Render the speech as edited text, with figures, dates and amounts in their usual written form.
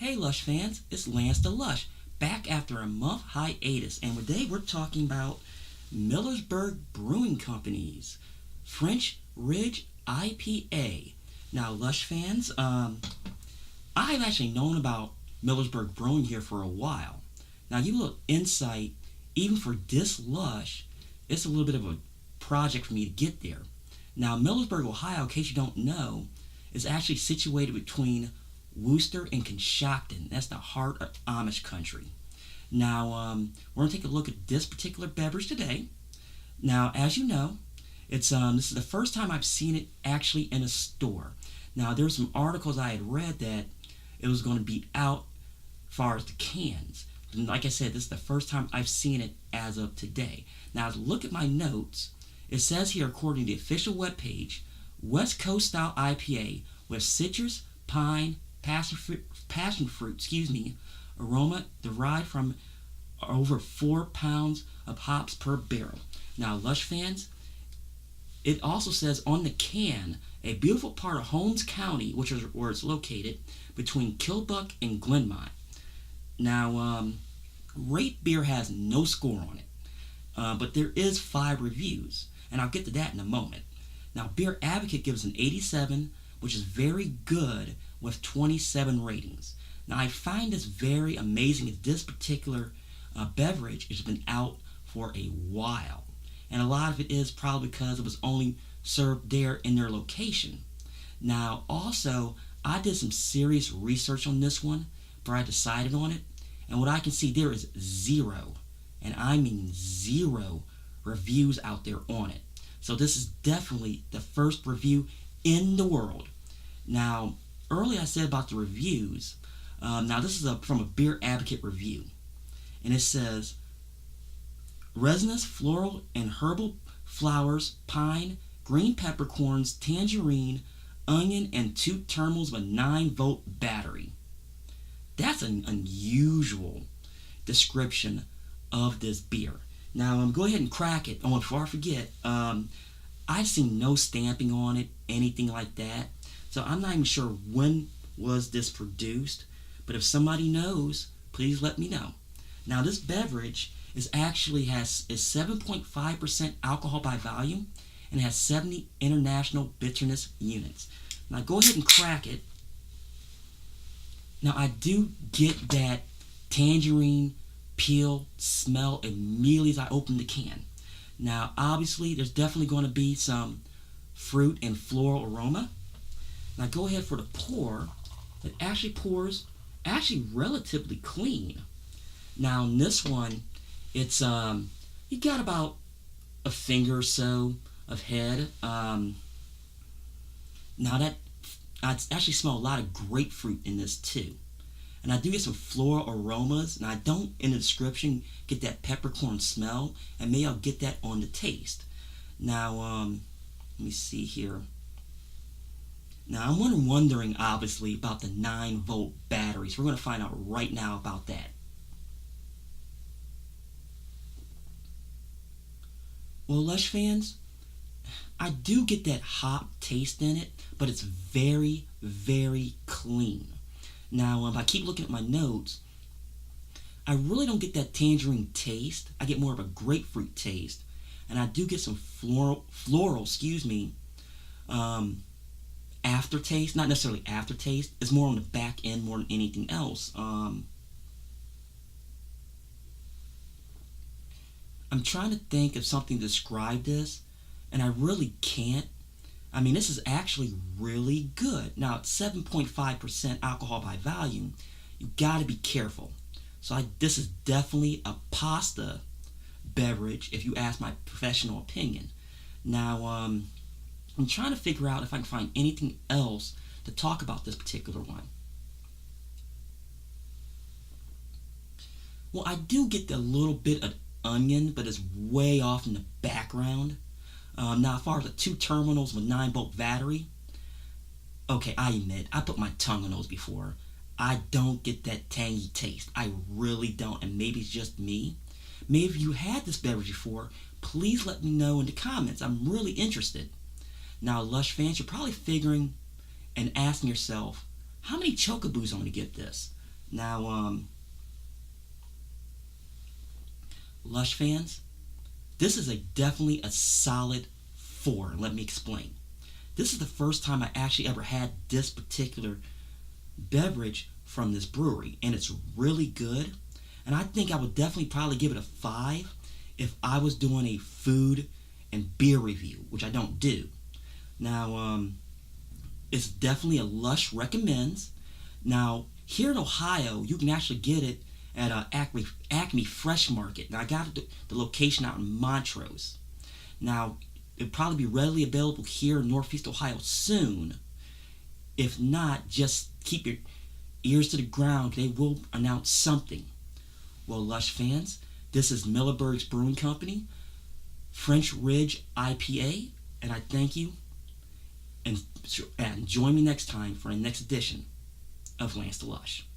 Hey Lush fans, it's Lance the Lush, back after a month hiatus, and today we're talking about Millersburg Brewing Company's French Ridge IPA. Now Lush fans, I've actually known about Millersburg Brewing here for a while. Now you look insight, even for this Lush, it's a little bit of a project for me to get there. Now Millersburg, Ohio, in case you don't know, is actually situated between Worcester and Coshocton. That's the heart of Amish Country. Now, we're going to take a look at this particular beverage today. Now, as you know, this is the first time I've seen it actually in a store. Now, there's some articles I had read that it was going to be out as far as the cans. And like I said, this is the first time I've seen it as of today. Now, as I look at my notes, it says here, according to the official webpage, West Coast style IPA with citrus, pine, passion fruit, aroma derived from over 4 pounds of hops per barrel. Now, Lush fans, it also says on the can, a beautiful part of Holmes County, which is where it's located, between Killbuck and Glenmont. Now, Rate Beer has no score on it, but there is 5 reviews, and I'll get to that in a moment. Now, Beer Advocate gives an 87, which is very good, with 27 ratings. Now, I find this very amazing that this particular beverage has been out for a while. And a lot of it is probably because it was only served there in their location. Now, also, I did some serious research on this one before I decided on it. And what I can see, there is 0, and I mean 0, reviews out there on it. So this is definitely the first review in the world. Now, earlier I said about the reviews. Now this is from a Beer Advocate review. And it says, resinous, floral, and herbal flowers, pine, green peppercorns, tangerine, onion, and 2 terminals of a 9-volt battery. That's an unusual description of this beer. Now, go ahead and crack it. Oh, before I forget, I've seen no stamping on it, anything like that. So I'm not even sure when was this produced, but if somebody knows, please let me know. Now, this beverage is 7.5% alcohol by volume and has 70 international bitterness units. Now, go ahead and crack it. Now, I do get that tangerine peel smell immediately as I open the can. Now, obviously, there's definitely going to be some fruit and floral aroma. Now, go ahead for the pour. It actually pours relatively clean. Now, in this one, it's you got about a finger or so of head. Now, that I actually smell a lot of grapefruit in this too. And I do get some floral aromas, and I don't, in the description, get that peppercorn smell, and maybe I'll get that on the taste. Now, let me see here. Now, I'm wondering, obviously, about the 9-volt batteries. We're going to find out right now about that. Well, Lush fans, I do get that hop taste in it, but it's very, very clean. Now, if I keep looking at my notes, I really don't get that tangerine taste. I get more of a grapefruit taste. And I do get some floral, aftertaste. Not necessarily aftertaste. It's more on the back end more than anything else. I'm trying to think of something to describe this, and I really can't. I mean, this is actually really good. Now, it's 7.5% alcohol by volume. You got to be careful. So this is definitely a pasta beverage, if you ask my professional opinion. Now, I'm trying to figure out if I can find anything else to talk about this particular one. Well, I do get a little bit of onion, but it's way off in the background. Now, as far as the 2 terminals with 9-volt battery, okay, I admit, I put my tongue on those before. I don't get that tangy taste. I really don't, and maybe it's just me. Maybe if you had this beverage before, please let me know in the comments. I'm really interested. Now, Lush fans, you're probably figuring and asking yourself, how many chocoboos am I going to get this? Now, Lush fans, this is definitely a solid 4. Let me explain. This is the first time I actually ever had this particular beverage from this brewery, and it's really good. And I think I would definitely probably give it a 5 if I was doing a food and beer review, which I don't do. Now, it's definitely a Lush recommends. Now, here in Ohio, you can actually get it at Acme Fresh Market. Now, I got the location out in Montrose. Now, it'll probably be readily available here in Northeast Ohio soon. If not, just keep your ears to the ground. They will announce something. Well, Lush fans, this is Millersburg Brewing Company, French Ridge IPA, and I thank you. And join me next time for the next edition of Lance the Lush.